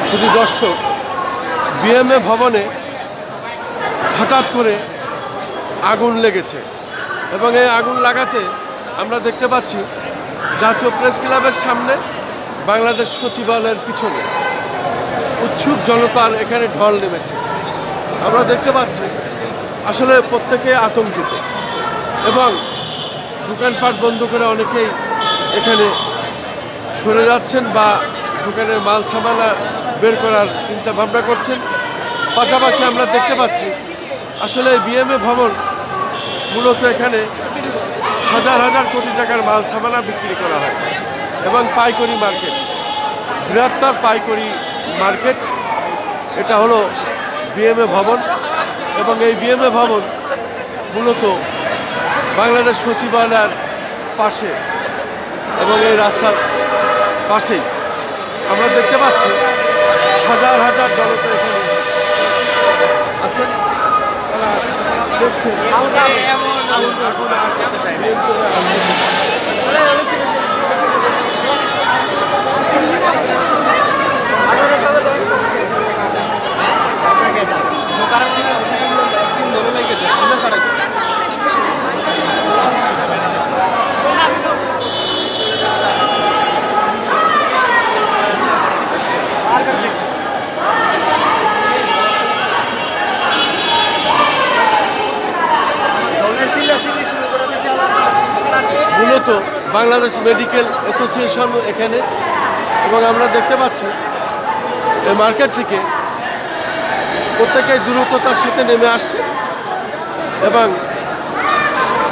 শুধু দর্শক, বিএমএ ভবনে হঠাৎ করে আগুন লেগেছে এবং এই আগুন লাগাতে আমরা দেখতে পাচ্ছি জাতীয় প্রেস ক্লাবের সামনে, বাংলাদেশ সচিবালয়ের পিছনে উৎসুক জনতার এখানে ঢল নেমেছে। আমরা দেখতে পাচ্ছি আসলে প্রত্যেকে আতঙ্কিত এবং দোকানপাট বন্ধ করে অনেকেই এখানে সরে যাচ্ছেন বা দোকানের মাল সামানা বের করার চিন্তা ভাবনা করছেন। পাশাপাশি আমরা দেখতে পাচ্ছি আসলে বিএমএ ভবন মূলত এখানে হাজার হাজার কোটি টাকার মাল সামানা বিক্রি করা হয় এবং পাইকারি মার্কেট, বৃহত্তর পাইকারি মার্কেট এটা হলো বিএমএ ভবন। এবং এই বিএমএ ভবন মূলত বাংলাদেশ সচিবালয়ের পাশে এবং এই রাস্তার পাশেই আমরা দেখতে পাচ্ছি হাজার হাজার জনতা এখানে আছেন। তারা দেখছেন মূলত বাংলাদেশ মেডিকেল অ্যাসোসিয়েশন এখানে, এবং আমরা দেখতে পাচ্ছি এই মার্কেট থেকে প্রত্যেকেই দ্রুততার সাথে নেমে আসছে এবং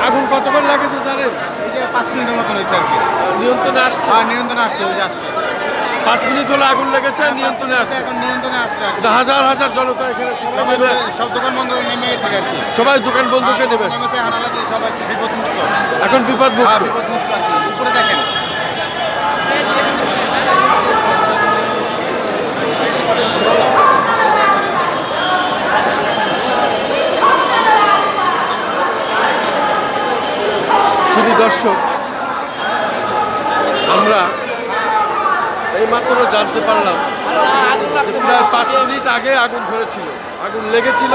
আগুন কতক্ষণ লাগেছে জানেন? 5 মিনিটের মতন হয়েছে আর কি। নিয়ন্ত্রণে আসছে? নিয়ন্ত্রণে আসছে, ওই যে আসছে। 5 মিনিট হলো আগুন লেগেছে, নিয়ন্ত্রণে আসছে। এখন নিয়ন্ত্রণে আসছে। হাজার হাজার জনতা এখানে সব দোকান বন্ধ করে নেমে গেছে আর কি। সবাই দোকান বন্ধ করে নেমে হানালা দিয়ে সবাই বিপদ মুক্ত। এখন বিপদ মুক্ত। আর কি। উপরে দেখেন শুধু দর্শক, আমরা এইমাত্র জানতে পারলাম প্রায় 5 মিনিট আগে আগুন ধরেছিল, আগুন লেগেছিল।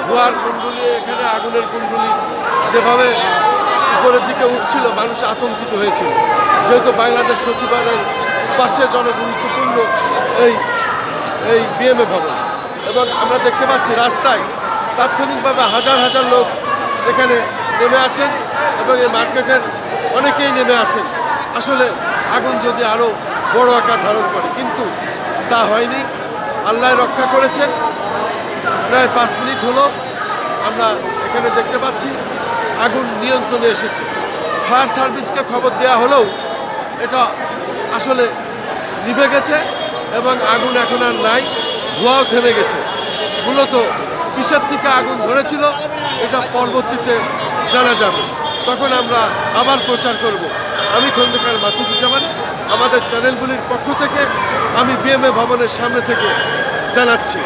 ধোঁয়ার কুণ্ডুলি, এখানে আগুনের কুণ্ডুলি যেভাবে উপরের দিকে উঠছিল, মানুষ আতঙ্কিত হয়েছিল। যেহেতু বাংলাদেশ সচিবালয়ের পাশে জনগুরুত্বপূর্ণ এই বিএমএ ভবন, এবং আমরা দেখতে পাচ্ছি রাস্তায় তাৎক্ষণিকভাবে হাজার হাজার লোক এখানে নেমে আসেন এবং এই মার্কেটের অনেকেই নেমে আসেন আসলে আগুন যদি আরও বড় আকার ধারণ করে, কিন্তু তা হয়নি। আল্লাহ রক্ষা করেছেন। প্রায় 5 মিনিট হলো আমরা এখানে দেখতে পাচ্ছি আগুন নিয়ন্ত্রণে এসেছে। ফায়ার সার্ভিসকে খবর দেওয়া হলেও এটা আসলে নিভে গেছে এবং আগুন এখন আর নাই, ধোঁয়াও থেমে গেছে। মূলত কিসের থেকে আগুন ধরেছিল এটা পরবর্তীতে জানা যাবে, তখন আমরা আবার প্রচার করব। আমি খন্দকার মাসুদুজ্জামান, আমাদের চ্যানেলগুলির পক্ষ থেকে আমি বিএমএ ভবনের সামনে থেকে জানাচ্ছি।